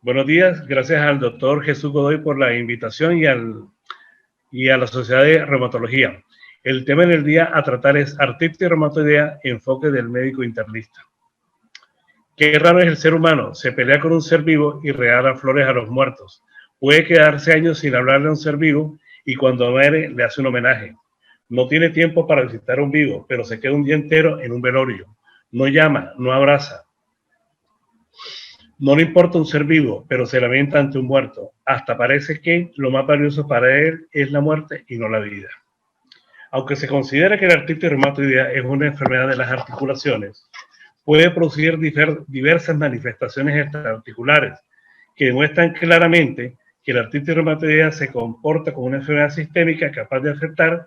Buenos días, gracias al doctor Jesús Godoy por la invitación y a la Sociedad de Reumatología. El tema en el día a tratar es artritis reumatoidea, enfoque del médico internista. Qué raro es el ser humano, se pelea con un ser vivo y regala flores a los muertos. Puede quedarse años sin hablarle a un ser vivo y cuando muere le hace un homenaje. No tiene tiempo para visitar a un vivo, pero se queda un día entero en un velorio. No llama, no abraza. No le importa un ser vivo, pero se lamenta ante un muerto. Hasta parece que lo más valioso para él es la muerte y no la vida. Aunque se considera que la artritis reumatoidea es una enfermedad de las articulaciones, puede producir diversas manifestaciones extraarticulares que demuestran claramente que la artritis reumatoidea se comporta como una enfermedad sistémica capaz de afectar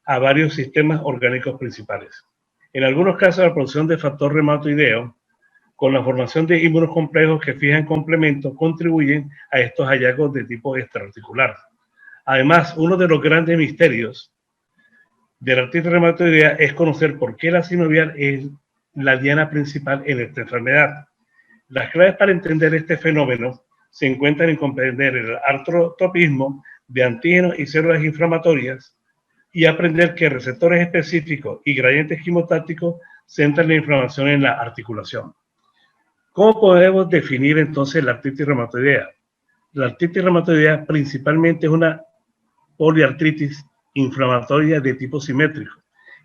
a varios sistemas orgánicos principales. En algunos casos, la producción de factor reumatoideo con la formación de inmunocomplejos que fijan complementos contribuyen a estos hallazgos de tipo extraarticular. Además, uno de los grandes misterios de la artritis reumatoidea es conocer por qué la sinovial es la diana principal en esta enfermedad. Las claves para entender este fenómeno se encuentran en comprender el artrotropismo de antígenos y células inflamatorias y aprender que receptores específicos y gradientes quimiotácticos centran la inflamación en la articulación. ¿Cómo podemos definir entonces la artritis reumatoidea? La artritis reumatoidea principalmente es una poliartritis inflamatoria de tipo simétrico,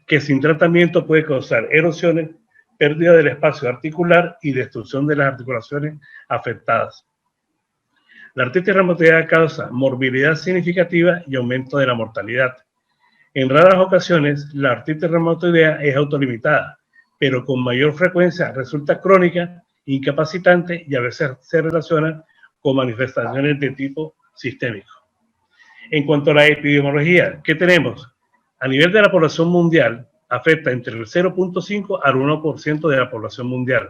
que sin tratamiento puede causar erosiones, pérdida del espacio articular y destrucción de las articulaciones afectadas. La artritis reumatoidea causa morbilidad significativa y aumento de la mortalidad. En raras ocasiones, la artritis reumatoidea es autolimitada, pero con mayor frecuencia resulta crónica, incapacitante y a veces se relaciona con manifestaciones de tipo sistémico. En cuanto a la epidemiología, ¿qué tenemos? A nivel de la población mundial, afecta entre el 0.5 al 1% de la población mundial.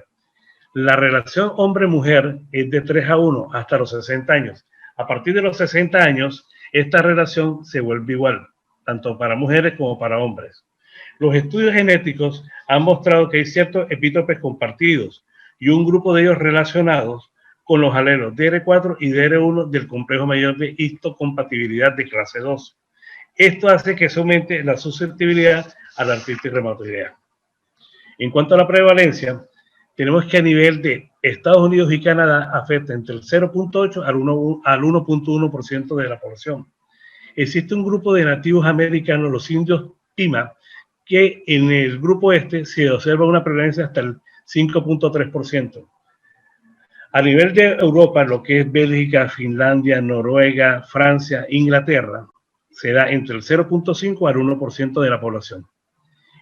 La relación hombre-mujer es de 3 a 1 hasta los 60 años. A partir de los 60 años, esta relación se vuelve igual, tanto para mujeres como para hombres. Los estudios genéticos han mostrado que hay ciertos epítopes compartidos y un grupo de ellos relacionados con los alelos DR4 y DR1 del complejo mayor de histocompatibilidad de clase 2. Esto hace que se aumente la susceptibilidad a la artritis reumatoidea. En cuanto a la prevalencia, tenemos que a nivel de Estados Unidos y Canadá afecta entre el 0.8 al 1.1% de la población. Existe un grupo de nativos americanos, los indios Pima, que en el grupo este se observa una prevalencia hasta el 5.3%. A nivel de Europa, lo que es Bélgica, Finlandia, Noruega, Francia, Inglaterra, se da entre el 0.5 al 1% de la población.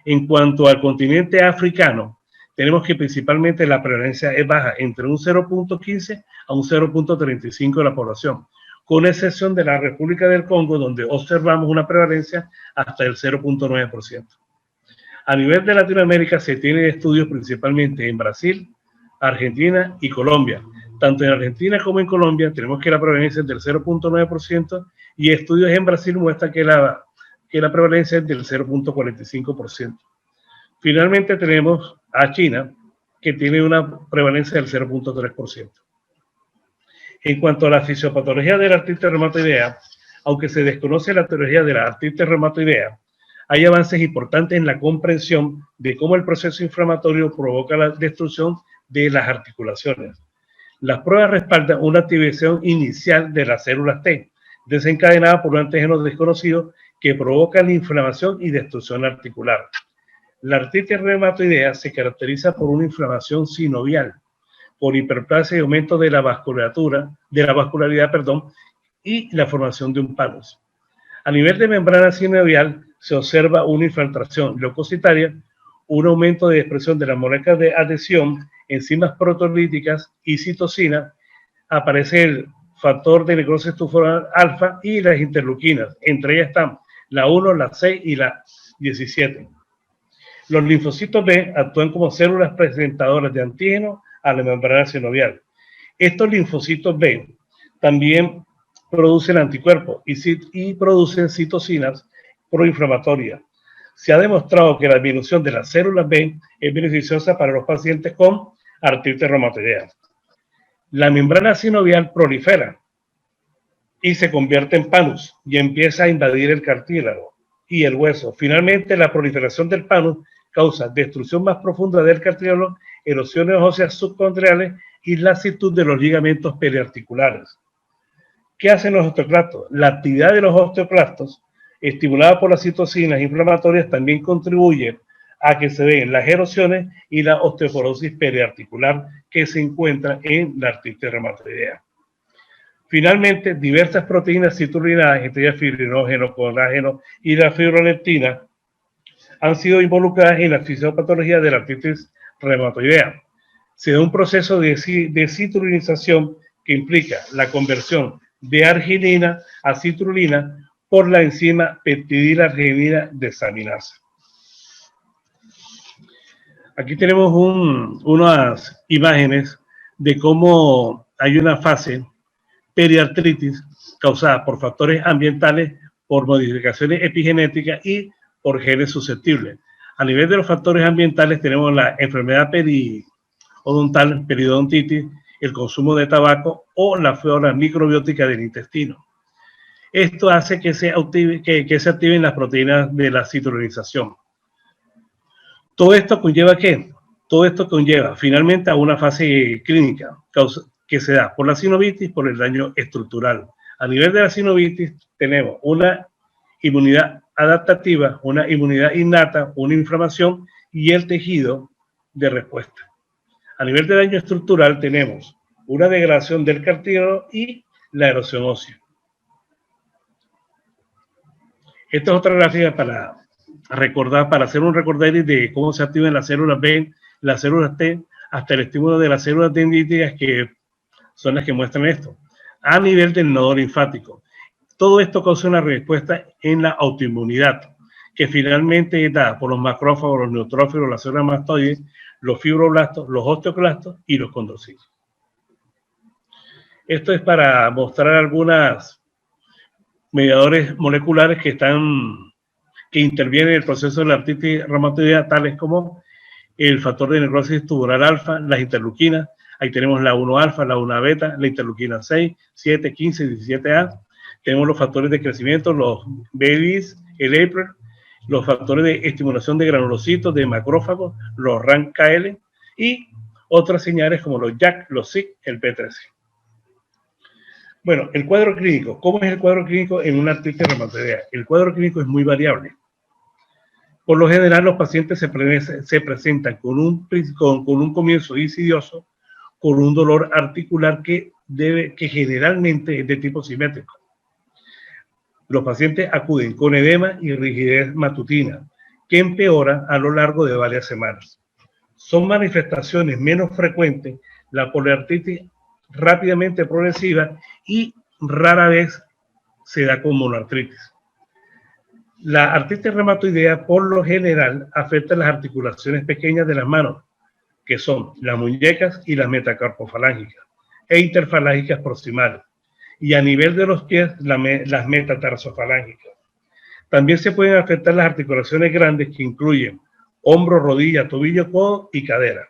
En cuanto al continente africano, tenemos que principalmente la prevalencia es baja, entre un 0.15 a un 0.35 de la población, con excepción de la República del Congo, donde observamos una prevalencia hasta el 0.9%. A nivel de Latinoamérica se tienen estudios principalmente en Brasil, Argentina y Colombia. Tanto en Argentina como en Colombia tenemos que la prevalencia es del 0.9% y estudios en Brasil muestran que la prevalencia es del 0.45%. Finalmente tenemos a China, que tiene una prevalencia del 0.3%. En cuanto a la fisiopatología de la artritis reumatoidea, aunque se desconoce la etiología de la artritis reumatoidea, hay avances importantes en la comprensión de cómo el proceso inflamatorio provoca la destrucción de las articulaciones. Las pruebas respaldan una activación inicial de las células T, desencadenada por un antígeno desconocido que provoca la inflamación y destrucción articular. La artritis reumatoidea se caracteriza por una inflamación sinovial, por hiperplasia y aumento de la vascularidad, y la formación de un panus. A nivel de membrana sinovial se observa una infiltración leucocitaria, un aumento de expresión de las moléculas de adhesión, enzimas proteolíticas y citocina, aparece el factor de necrosis tumoral alfa y las interleuquinas. Entre ellas están la 1, la 6 y la 17. Los linfocitos B actúan como células presentadoras de antígeno a la membrana sinovial. Estos linfocitos B también producen anticuerpos y producen citocinas proinflamatorias. Se ha demostrado que la disminución de las células B es beneficiosa para los pacientes con artritis reumatoidea. La membrana sinovial prolifera y se convierte en panus y empieza a invadir el cartílago y el hueso. Finalmente, la proliferación del panus causa destrucción más profunda del cartílago, erosiones óseas subcondriales y lasitud de los ligamentos periarticulares. ¿Qué hacen los osteoclastos? La actividad de los osteoclastos, estimulada por las citocinas inflamatorias, también contribuye a que se den las erosiones y la osteoporosis periarticular que se encuentra en la artritis reumatoidea. Finalmente, diversas proteínas citrulinadas, entre ellas fibrinógeno, colágeno y la fibronectina, han sido involucradas en la fisiopatología de la artritis reumatoidea. Se da un proceso de citrulinización que implica la conversión de arginina a citrulina por la enzima peptidilarginina desaminasa. Aquí tenemos unas imágenes de cómo hay una fase periartritis causada por factores ambientales, por modificaciones epigenéticas y por genes susceptibles. A nivel de los factores ambientales tenemos la enfermedad periodontal, periodontitis, el consumo de tabaco o la flora microbiótica del intestino. Esto hace que se activen las proteínas de la citrulinización. ¿Todo esto conlleva qué? Todo esto conlleva finalmente a una fase clínica que se da por la sinovitis, por el daño estructural. A nivel de la sinovitis tenemos una inmunidad adaptativa, una inmunidad innata, una inflamación y el tejido de respuesta. A nivel de daño estructural tenemos una degradación del cartílago y la erosión ósea. Esta es otra gráfica para recordar, para hacer un recordaris de cómo se activan las células B, las células T, hasta el estímulo de las células dendríticas, que son las que muestran esto, a nivel del nodo linfático. Todo esto causa una respuesta en la autoinmunidad, que finalmente es dada por los macrófagos, los neutrófilos, las células mastoides, los fibroblastos, los osteoclastos y los condrocitos. Esto es para mostrar algunos mediadores moleculares que intervienen en el proceso de la artritis reumatoidea, tales como el factor de necrosis tubular alfa, las interleuquinas. Ahí tenemos la 1 alfa, la 1 beta, la interleuquina 6, 7, 15 y 17A. Tenemos los factores de crecimiento, los BBs, el APRIL, los factores de estimulación de granulocitos, de macrófagos, los RANKL y otras señales como los JAK, los SIC, el P13. Bueno, el cuadro clínico. ¿Cómo es el cuadro clínico en una artritis reumatoidea? El cuadro clínico es muy variable. Por lo general, los pacientes se presentan con un comienzo insidioso, con un dolor articular que generalmente es de tipo simétrico. Los pacientes acuden con edema y rigidez matutina, que empeora a lo largo de varias semanas. Son manifestaciones menos frecuentes la poliartritis rápidamente progresiva y rara vez se da como monoartritis. La artritis reumatoidea por lo general afecta las articulaciones pequeñas de las manos, que son las muñecas y las metacarpofalángicas e interfalángicas proximales, y a nivel de los pies las metatarsofalangicas. También se pueden afectar las articulaciones grandes que incluyen hombro, rodilla, tobillo, codo y cadera.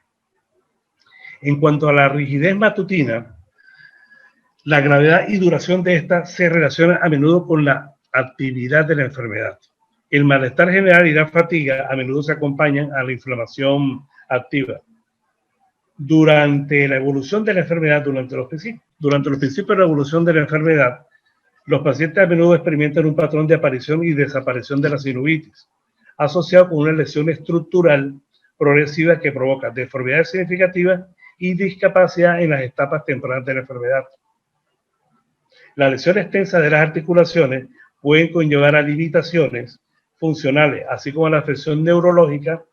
En cuanto a la rigidez matutina, la gravedad y duración de esta se relaciona a menudo con la actividad de la enfermedad. El malestar general y la fatiga a menudo se acompañan a la inflamación activa. Durante la evolución de la enfermedad, durante los principios de la evolución de la enfermedad, los pacientes a menudo experimentan un patrón de aparición y desaparición de la sinovitis, asociado con una lesión estructural progresiva que provoca deformidades significativas y discapacidad en las etapas tempranas de la enfermedad. La lesión extensa de las articulaciones pueden conllevar a limitaciones funcionales, así como a la afección neurológica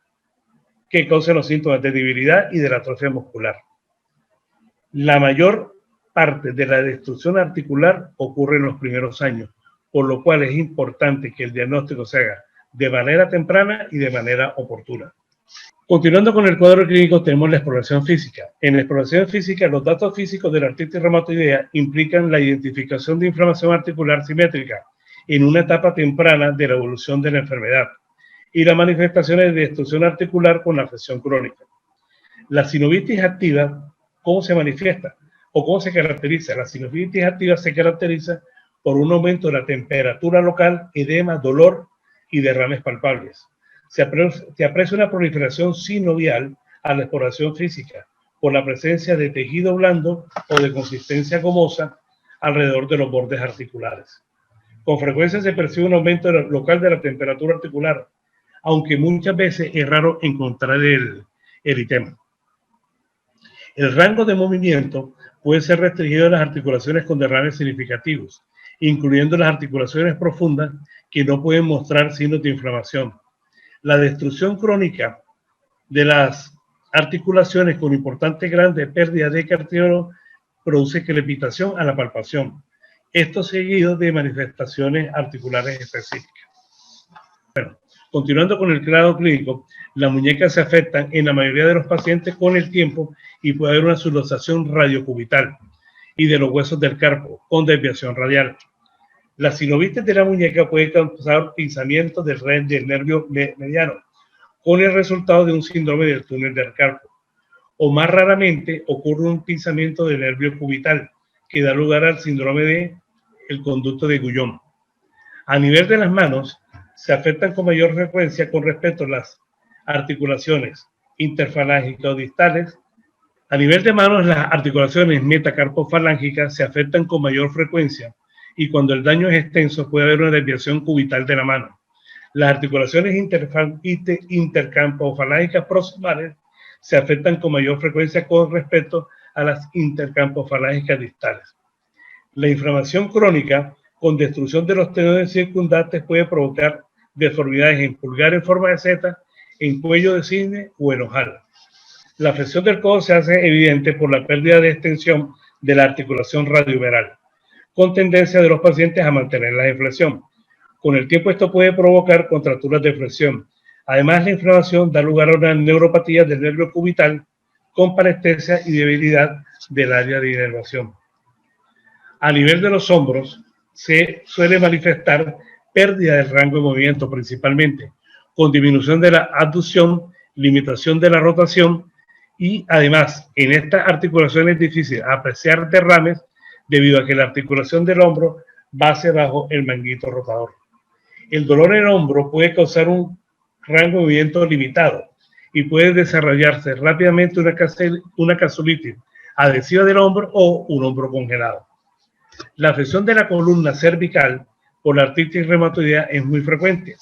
que causan los síntomas de debilidad y de la atrofia muscular. La mayor parte de la destrucción articular ocurre en los primeros años, por lo cual es importante que el diagnóstico se haga de manera temprana y de manera oportuna. Continuando con el cuadro clínico, tenemos la exploración física. En la exploración física, los datos físicos de la artritis reumatoidea implican la identificación de inflamación articular simétrica en una etapa temprana de la evolución de la enfermedad y las manifestaciones de destrucción articular con afección crónica. La sinovitis activa, ¿cómo se manifiesta? ¿O cómo se caracteriza? La sinusitis activa se caracteriza por un aumento de la temperatura local, edema, dolor y derrames palpables. Se aprecia una proliferación sinovial a la exploración física por la presencia de tejido blando o de consistencia gomosa alrededor de los bordes articulares. Con frecuencia se percibe un aumento local de la temperatura articular, aunque muchas veces es raro encontrar el eritema. El rango de movimiento puede ser restringido a las articulaciones con derrames significativos, incluyendo las articulaciones profundas que no pueden mostrar signos de inflamación. La destrucción crónica de las articulaciones con importante grande pérdida de cartílago produce crepitación a la palpación. Esto seguido de manifestaciones articulares específicas. Bueno, continuando con el grado clínico, las muñecas se afectan en la mayoría de los pacientes con el tiempo y puede haber una subluxación radiocubital y de los huesos del carpo con desviación radial. La sinovitis de la muñeca puede causar pinzamiento del nervio mediano, con el resultado de un síndrome del túnel del carpo. O más raramente ocurre un pinzamiento del nervio cubital, que da lugar al síndrome del conducto de Guyon. A nivel de las manos, se afectan con mayor frecuencia con respecto a las articulaciones interfalángicas o distales. A nivel de manos, las articulaciones metacarpofalángicas se afectan con mayor frecuencia y cuando el daño es extenso puede haber una desviación cubital de la mano. Las articulaciones intercampofalángicas proximales se afectan con mayor frecuencia con respecto a las intercampofalángicas distales. La inflamación crónica con destrucción de los tendones circundantes puede provocar deformidades en pulgar en forma de seta, en cuello de cisne o en ojal. La flexión del codo se hace evidente por la pérdida de extensión de la articulación radioveral, con tendencia de los pacientes a mantenerla en flexión. Con el tiempo esto puede provocar contracturas de flexión. Además, la inflamación da lugar a una neuropatía del nervio cubital con parestesia y debilidad del área de inervación. A nivel de los hombros, se suele manifestar pérdida del rango de movimiento principalmente, con disminución de la abducción, limitación de la rotación y además en estas articulaciones es difícil apreciar derrames debido a que la articulación del hombro va hacia abajo el manguito rotador. El dolor en el hombro puede causar un rango de movimiento limitado y puede desarrollarse rápidamente una casulitis adhesiva del hombro o un hombro congelado. La afección de la columna cervical por la artritis reumatoidea es muy frecuente.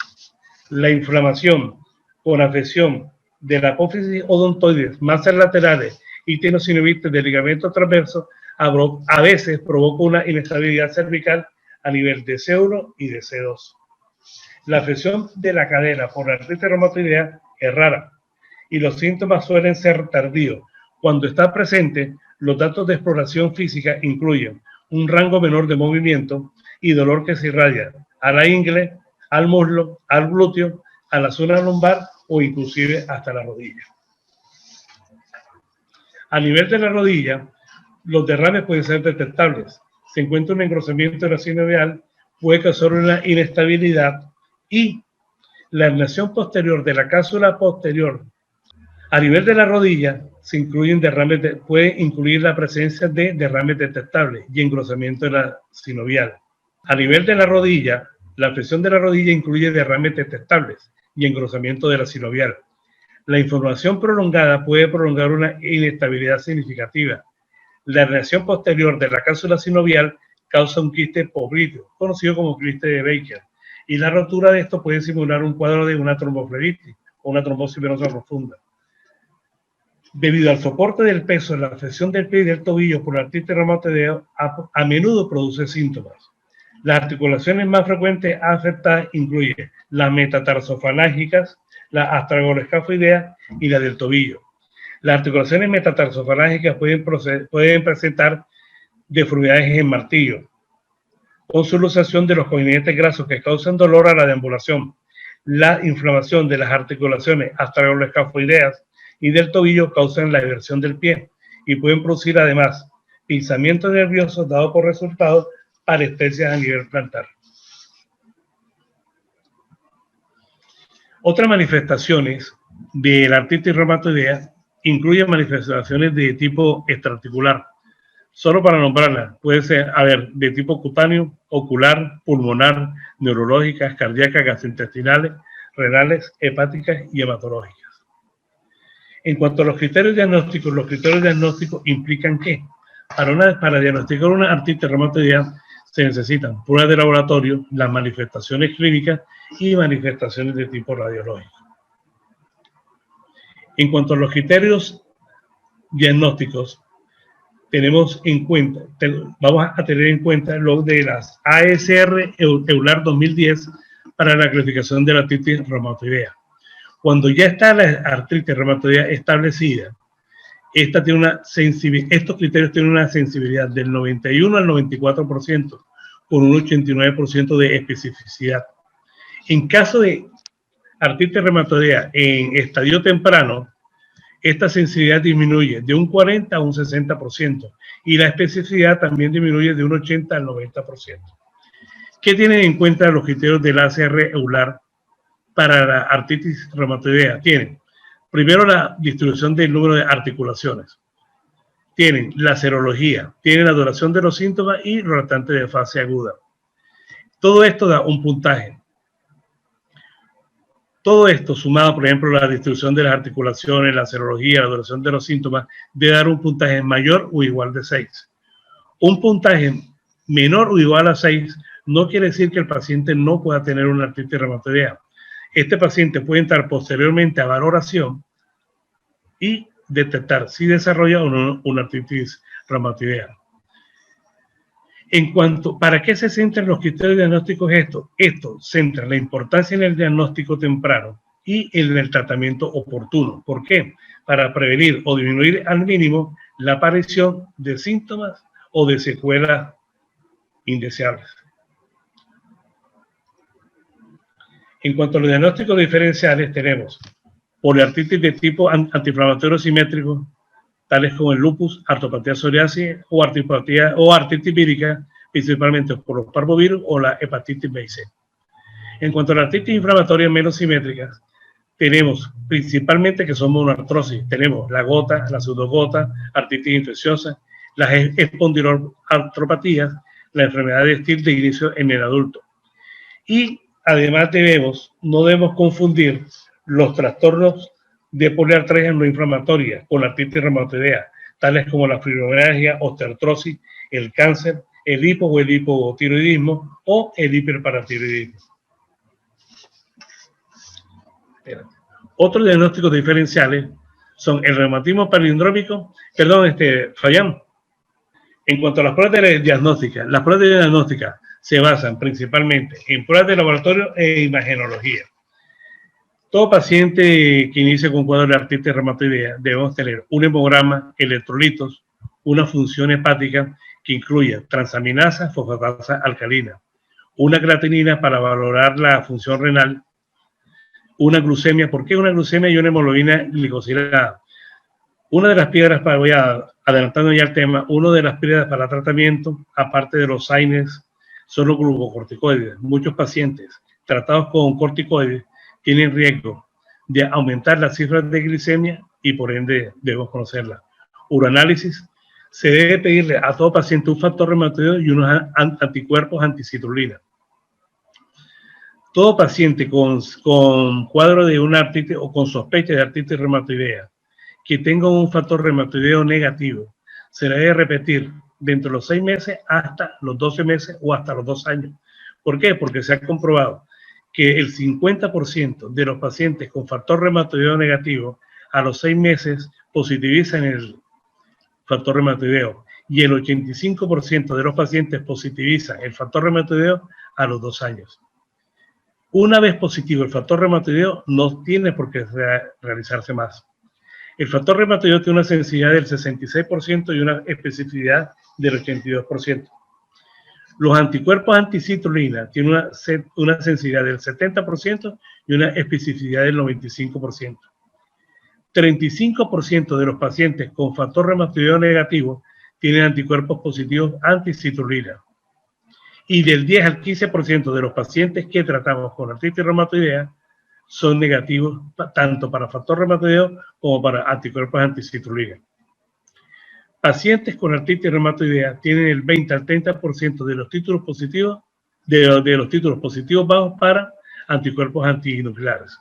La inflamación con afección de la apófisis odontoides, masas laterales y tenosinovitis del ligamento transverso a veces provoca una inestabilidad cervical a nivel de C1 y de C2. La afección de la cadera por la artritis reumatoidea es rara y los síntomas suelen ser tardíos. Cuando está presente, los datos de exploración física incluyen un rango menor de movimiento y dolor que se irradia a la ingle, al muslo, al glúteo, a la zona lumbar o inclusive hasta la rodilla. A nivel de la rodilla, los derrames pueden ser detectables. Se encuentra un engrosamiento de la sinovial, puede causar una inestabilidad y la herniación posterior de la cápsula posterior. A nivel de la rodilla, se incluyen derrames puede incluir la presencia de derrames detectables y engrosamiento de la sinovial. A nivel de la rodilla, la afección de la rodilla incluye derrames detectables y engrosamiento de la sinovial. La inflamación prolongada puede prolongar una inestabilidad significativa. La herniación posterior de la cápsula sinovial causa un quiste popliteo, conocido como quiste de Baker, y la rotura de esto puede simular un cuadro de una tromboflebitis o una trombosis venosa profunda. Debido al soporte del peso, la afección del pie y del tobillo por la artritis reumatoidea a menudo produce síntomas. Las articulaciones más frecuentes afectadas incluyen las metatarsofalángicas, las astragaloescafoideas y la del tobillo. Las articulaciones metatarsofalángicas pueden presentar deformidades en martillo, con subluxación de los coincidentes grasos que causan dolor a la deambulación. La inflamación de las articulaciones astragaloescafoideas y del tobillo causan la eversión del pie y pueden producir además pinzamientos nerviosos dado por resultado parestesias a nivel plantar. Otras manifestaciones de la artritis reumatoidea incluyen manifestaciones de tipo extraarticular, Solo para nombrarlas, puede ser, a ver, de tipo cutáneo, ocular, pulmonar, neurológicas, cardíacas, gastrointestinales, renales, hepáticas y hematológicas. En cuanto a los criterios diagnósticos implican que para diagnosticar una artritis reumatoidea se necesitan pruebas de laboratorio, las manifestaciones clínicas y manifestaciones de tipo radiológico. En cuanto a los criterios diagnósticos, vamos a tener en cuenta lo de las ASR EULAR 2010 para la clasificación de la artritis reumatoidea. Cuando ya está la artritis reumatoidea establecida, estos criterios tienen una sensibilidad del 91 al 94%, con un 89% de especificidad. En caso de artritis reumatoidea en estadio temprano, esta sensibilidad disminuye de un 40 a un 60% y la especificidad también disminuye de un 80 al 90%. ¿Qué tienen en cuenta los criterios del ACR EULAR para la artritis reumatoidea? Tienen, primero, la distribución del número de articulaciones. Tienen la serología, tienen la duración de los síntomas y los restantes de fase aguda. Todo esto da un puntaje. Todo esto sumado, por ejemplo, la distribución de las articulaciones, la serología, la duración de los síntomas, debe dar un puntaje mayor o igual de 6. Un puntaje menor o igual a 6 no quiere decir que el paciente no pueda tener una artritis reumatoidea. Este paciente puede entrar posteriormente a valoración y detectar si desarrolla o no una artritis reumatoidea. ¿Para qué se centran los criterios diagnósticos? Esto centra la importancia en el diagnóstico temprano y en el tratamiento oportuno. ¿Por qué? Para prevenir o disminuir al mínimo la aparición de síntomas o de secuelas indeseables. En cuanto a los diagnósticos diferenciales, tenemos poliartritis de tipo antiinflamatorio simétrico, tales como el lupus, artropatía psoriásica o artritis vírica, principalmente por los parvovirus o la hepatitis B y C. En cuanto a la artritis inflamatoria menos simétricas, tenemos principalmente que son monoartrosis. Tenemos la gota, la pseudogota, artritis infecciosa, las espondiloartropatías, la enfermedad de Still de inicio en el adulto. Y además no debemos confundir los trastornos de poliartritis no inflamatoria con la artritis reumatoidea, tales como la fibromialgia, osteoartrosis, el cáncer, el hipo o el hipotiroidismo o el hiperparatiroidismo. Otros diagnósticos diferenciales son el reumatismo palindrómico, Fabián. En cuanto a las pruebas diagnósticas, las pruebas diagnósticas se basan principalmente en pruebas de laboratorio e imagenología. Todo paciente que inicie con cuadro de artritis reumatoidea debemos tener un hemograma, electrolitos, una función hepática que incluya transaminasa, fosfatasa alcalina, una creatinina para valorar la función renal, una glucemia. ¿Por qué una glucemia y una hemoglobina glicosilada? Una de las piedras, voy adelantando ya el tema, una de las piedras para tratamiento, aparte de los AINES, son los glucocorticoides. Muchos pacientes tratados con corticoides tienen riesgo de aumentar las cifras de glicemia y por ende debemos conocerla. Uroanálisis. Se debe pedirle a todo paciente un factor reumatoideo y unos anticuerpos anticitrulina. Todo paciente con cuadro de una artritis o con sospecha de artritis reumatoidea que tenga un factor reumatoideo negativo, se le debe repetir dentro de los 6 meses hasta los 12 meses o hasta los 2 años. ¿Por qué? Porque se ha comprobado que el 50% de los pacientes con factor reumatoideo negativo a los 6 meses positivizan el factor reumatoideo y el 85% de los pacientes positivizan el factor reumatoideo a los 2 años. Una vez positivo el factor reumatoideo, no tiene por qué realizarse más. El factor reumatoideo tiene una sensibilidad del 66% y una especificidad del 82%. Los anticuerpos anticitrulina tienen una sensibilidad del 70% y una especificidad del 95%. 35% de los pacientes con factor reumatoideo negativo tienen anticuerpos positivos anticitrulina. Y del 10 al 15% de los pacientes que tratamos con artritis reumatoidea son negativos tanto para factor reumatoideo como para anticuerpos anticitrulina. Pacientes con artritis reumatoidea tienen el 20 al 30% de los títulos positivos, de los títulos positivos bajos para anticuerpos antinucleares.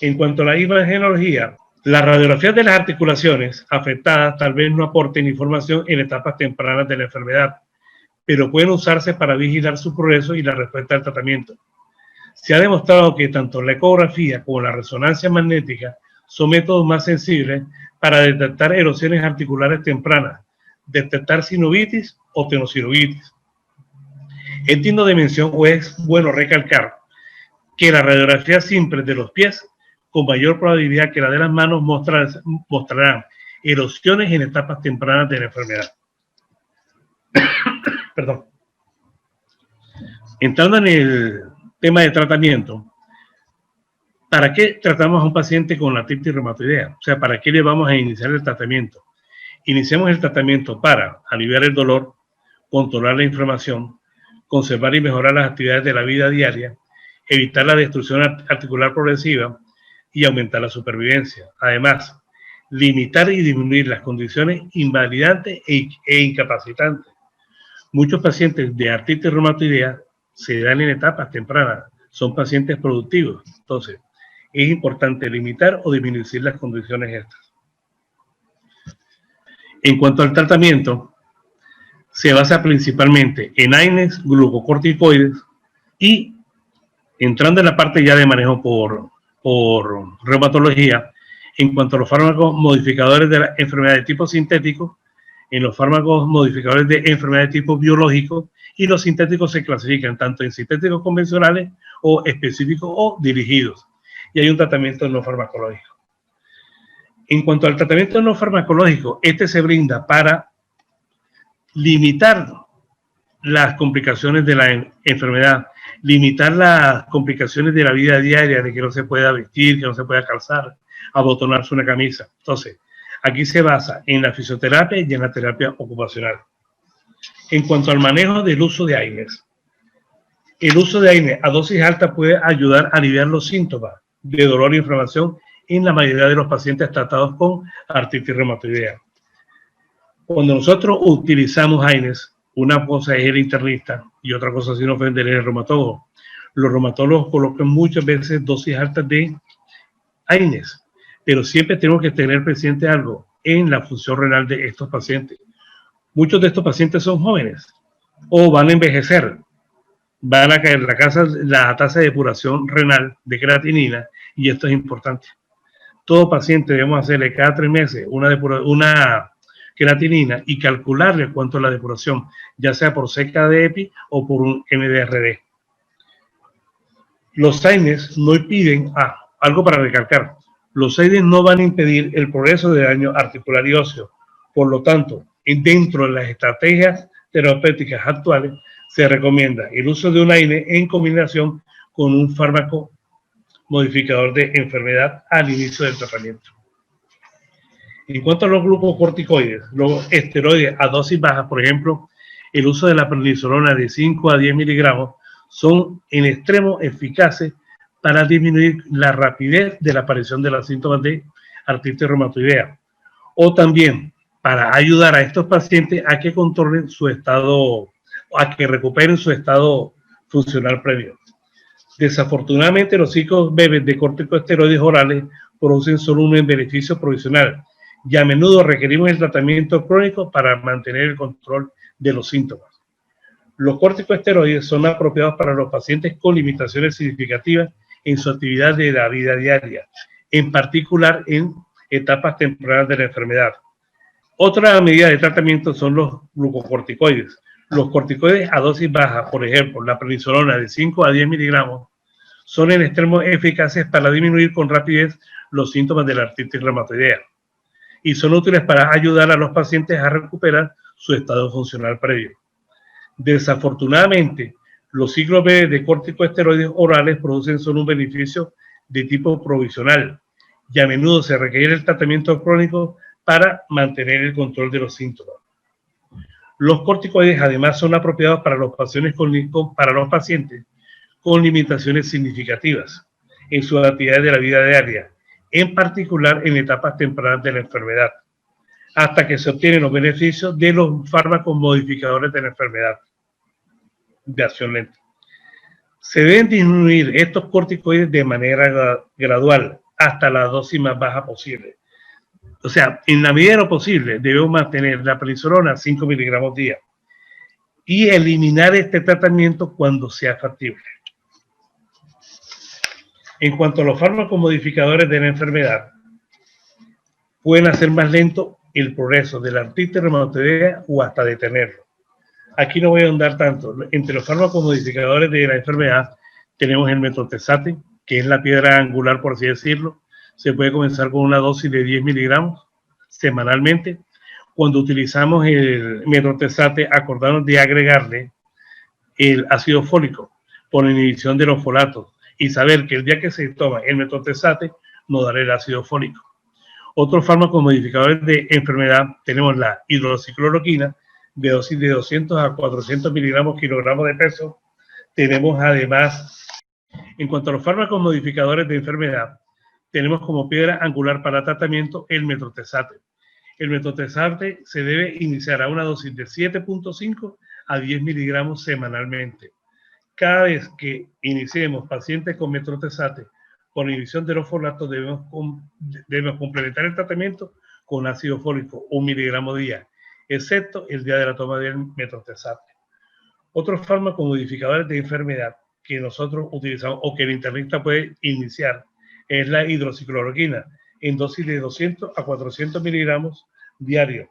En cuanto a la imagenología, las radiografías de las articulaciones afectadas tal vez no aporten información en etapas tempranas de la enfermedad, pero pueden usarse para vigilar su progreso y la respuesta al tratamiento. Se ha demostrado que tanto la ecografía como la resonancia magnética son métodos más sensibles para detectar erosiones articulares tempranas, detectar sinovitis o tenosinovitis. Es digno de mención o es bueno recalcar que la radiografía simple de los pies, con mayor probabilidad que la de las manos, mostrarán erosiones en etapas tempranas de la enfermedad. Perdón. Entrando en el tema de tratamiento, ¿para qué tratamos a un paciente con artritis reumatoidea? O sea, ¿para qué le vamos a iniciar el tratamiento? Iniciamos el tratamiento para aliviar el dolor, controlar la inflamación, conservar y mejorar las actividades de la vida diaria, evitar la destrucción articular progresiva y aumentar la supervivencia. Además, limitar y disminuir las condiciones invalidantes e incapacitantes. Muchos pacientes de artritis reumatoidea se dan en etapas tempranas, son pacientes productivos. Entonces, es importante limitar o disminuir las condiciones estas. En cuanto al tratamiento, se basa principalmente en AINES, glucocorticoides y, entrando en la parte ya de manejo por reumatología, en cuanto a los fármacos modificadores de la enfermedad de tipo sintético, en los fármacos modificadores de enfermedad de tipo biológico, y los sintéticos se clasifican tanto en sintéticos convencionales o específicos o dirigidos, y hay un tratamiento no farmacológico. En cuanto al tratamiento no farmacológico, este se brinda para limitar las complicaciones de la enfermedad, limitar las complicaciones de la vida diaria, de que no se pueda vestir, que no se pueda calzar, abotonarse una camisa. Entonces, aquí se basa en la fisioterapia y en la terapia ocupacional. En cuanto al manejo del uso de AINES, el uso de AINES a dosis alta puede ayudar a aliviar los síntomas de dolor e inflamación en la mayoría de los pacientes tratados con artritis reumatoidea. Cuando nosotros utilizamos AINES, una cosa es el internista y otra cosa, sin ofender, es el reumatólogo. Los reumatólogos colocan muchas veces dosis altas de AINES, pero siempre tenemos que tener presente algo en la función renal de estos pacientes. Muchos de estos pacientes son jóvenes o van a envejecer, van a caer la tasa de depuración renal de creatinina, y esto es importante. Todo paciente debemos hacerle cada 3 meses una creatinina y calcularle cuánto es la depuración, ya sea por CKD-EPI o por un MDRD. Los AINES no impiden, algo para recalcar, los AINES no van a impedir el progreso de daño articular y óseo. Por lo tanto, dentro de las estrategias terapéuticas actuales, se recomienda el uso de un AINE en combinación con un fármaco modificador de enfermedad al inicio del tratamiento. En cuanto a los glucocorticoides, los esteroides a dosis bajas, por ejemplo, el uso de la prednisolona de 5 a 10 miligramos, son en extremo eficaces para disminuir la rapidez de la aparición de los síntomas de artritis reumatoidea, o también para ayudar a estos pacientes a que controlen su estado, a que recuperen su estado funcional previo. Desafortunadamente, los ciclos breves de corticosteroides orales producen solo un beneficio provisional, y a menudo requerimos el tratamiento crónico para mantener el control de los síntomas. Los corticosteroides son apropiados para los pacientes con limitaciones significativas en su actividad de la vida diaria, en particular en etapas tempranas de la enfermedad. Otra medida de tratamiento son los glucocorticoides. Los corticoides a dosis baja, por ejemplo, la prednisolona de 5 a 10 miligramos, son en extremo eficaces para disminuir con rapidez los síntomas de la artritis reumatoidea y son útiles para ayudar a los pacientes a recuperar su estado funcional previo. Desafortunadamente, los ciclos B de corticosteroides orales producen solo un beneficio de tipo provisional y a menudo se requiere el tratamiento crónico para mantener el control de los síntomas. Los corticoides además son apropiados para los pacientes con limitaciones significativas en sus actividades de la vida diaria, en particular en etapas tempranas de la enfermedad. hasta que se obtienen los beneficios de los fármacos modificadores de la enfermedad de acción lenta. Se deben disminuir estos corticoides de manera gradual hasta la dosis más baja posible. O sea, en la medida de lo posible debemos mantener la prednisolona a 5 miligramos día y eliminar este tratamiento cuando sea factible. En cuanto a los fármacos modificadores de la enfermedad, pueden hacer más lento el progreso de la artritis reumatoidea o hasta detenerlo. Aquí no voy a ahondar tanto. Entre los fármacos modificadores de la enfermedad tenemos el metotrexate, que es la piedra angular, por así decirlo. Se puede comenzar con una dosis de 10 miligramos semanalmente. Cuando utilizamos el metotrexate, acordarnos de agregarle el ácido fólico por inhibición de los folatos y saber que el día que se toma el metotrexate nos dará el ácido fólico. Otros fármacos modificadores de enfermedad tenemos la hidroxicloroquina, de dosis de 200 a 400 miligramos kilogramos de peso. Tenemos además, en cuanto a los fármacos modificadores de enfermedad, tenemos como piedra angular para tratamiento el metotrexate. El metotrexate se debe iniciar a una dosis de 7.5 a 10 miligramos semanalmente. Cada vez que iniciemos pacientes con metotrexate por inhibición de los folatos, debemos complementar el tratamiento con ácido fólico, 1 miligramo día, excepto el día de la toma del metotrexate. Otros fármacos modificadores de enfermedad que nosotros utilizamos o que el internista puede iniciar es la hidroxicloroquina en dosis de 200 a 400 miligramos diarios.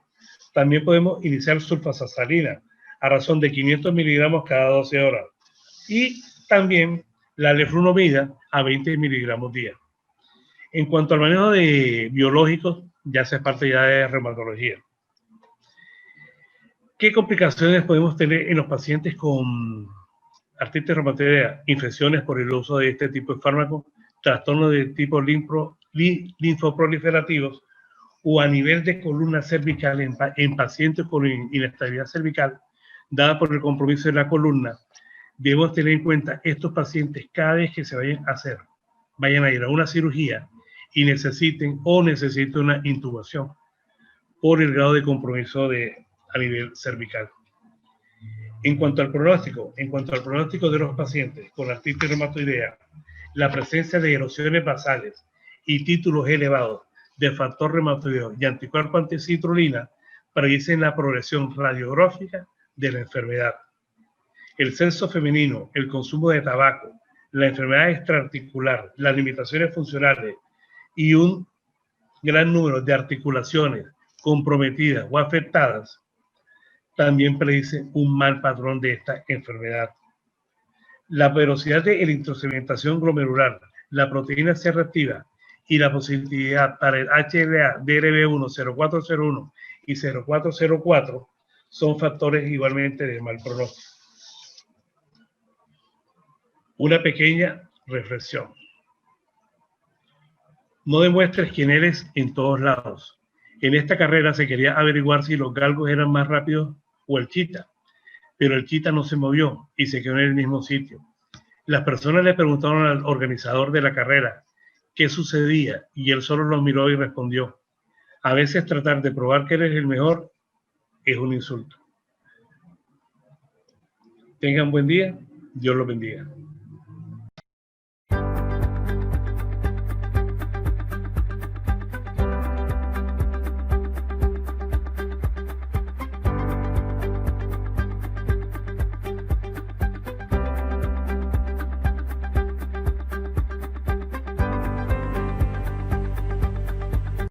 También podemos iniciar sulfasalina a razón de 500 miligramos cada 12 horas. Y también la leflunomida a 20 miligramos día. En cuanto al manejo de biológicos, ya se parte ya de reumatología. ¿Qué complicaciones podemos tener en los pacientes con artritis reumatoidea? Infecciones por el uso de este tipo de fármacos, trastornos de tipo linfoproliferativos o a nivel de columna cervical en pacientes con inestabilidad cervical dada por el compromiso de la columna. Debemos tener en cuenta estos pacientes cada vez que se vayan a ir a una cirugía y necesiten una intubación por el grado de compromiso a nivel cervical. En cuanto al pronóstico de los pacientes con artritis reumatoidea, la presencia de erosiones basales y títulos elevados de factor reumatoideo y anticuerpo anticitrulina predicen la progresión radiográfica de la enfermedad. El sexo femenino, el consumo de tabaco, la enfermedad extraarticular, las limitaciones funcionales y un gran número de articulaciones comprometidas o afectadas también predicen un mal patrón de esta enfermedad. La velocidad de electrocementación glomerular, la proteína C reactiva y la positividad para el HLA-DRB1 0401 y 0404 son factores igualmente de mal pronóstico. Una pequeña reflexión. No demuestres quién eres en todos lados. En esta carrera se quería averiguar si los galgos eran más rápidos o el chita, pero el chita no se movió y se quedó en el mismo sitio. Las personas le preguntaron al organizador de la carrera qué sucedía y él solo los miró y respondió: a veces tratar de probar que eres el mejor es un insulto. Tengan buen día, Dios los bendiga.